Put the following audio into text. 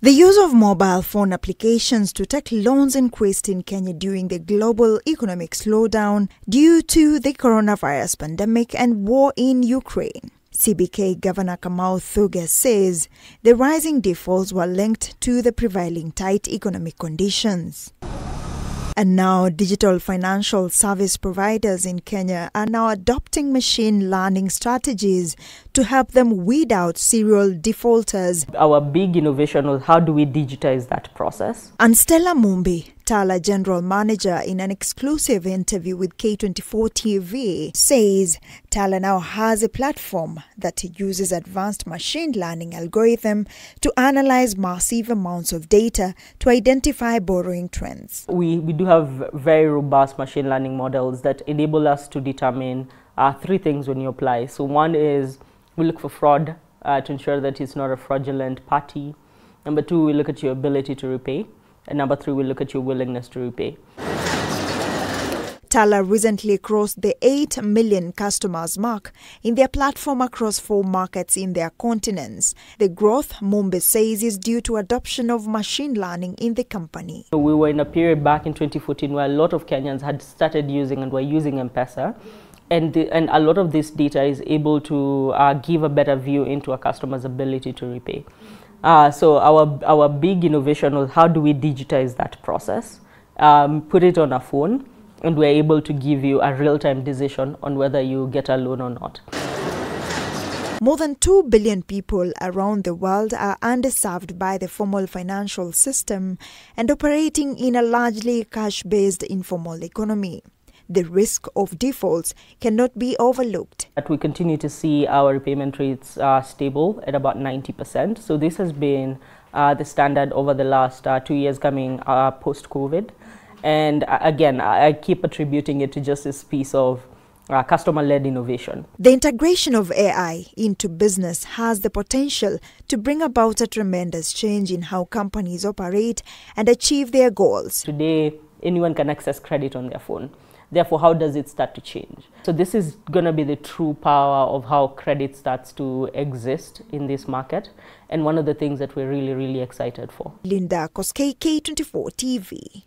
The use of mobile phone applications to take loans increased in Kenya during the global economic slowdown due to the coronavirus pandemic and war in Ukraine. CBK Governor Kamau Thuge says the rising defaults were linked to the prevailing tight economic conditions. And now, digital financial service providers in Kenya are now adopting machine learning strategies to help them weed out serial defaulters. Our big innovation was how do we digitize that process? Ann Stella Mumbi, Tala General Manager, in an exclusive interview with K24 TV, says Tala now has a platform that uses advanced machine learning algorithm to analyze massive amounts of data to identify borrowing trends. We do have very robust machine learning models that enable us to determine three things when you apply. So one is we look for fraud to ensure that it's not a fraudulent party. Number two, we look at your ability to repay. And number three, we look at your willingness to repay. Tala recently crossed the 8 million customers mark in their platform across 4 markets in their continents. The growth, Mumbi says, is due to adoption of machine learning in the company. We were in a period back in 2014 where a lot of Kenyans had started using and were using M-Pesa. And a lot of this data is able to give a better view into a customer's ability to repay. So our big innovation was how do we digitize that process, put it on a phone, and we're able to give you a real-time decision on whether you get a loan or not. More than 2 billion people around the world are underserved by the formal financial system and operating in a largely cash-based informal economy. The risk of defaults cannot be overlooked. But we continue to see our repayment rates stable at about 90%. So this has been the standard over the last 2 years coming post-COVID. And again, I keep attributing it to just this piece of customer-led innovation. The integration of AI into business has the potential to bring about a tremendous change in how companies operate and achieve their goals. Today, anyone can access credit on their phone. Therefore, how does it start to change? So this is going to be the true power of how credit starts to exist in this market, and one of the things that we're really, really excited for. Linda Koskei, K24 TV.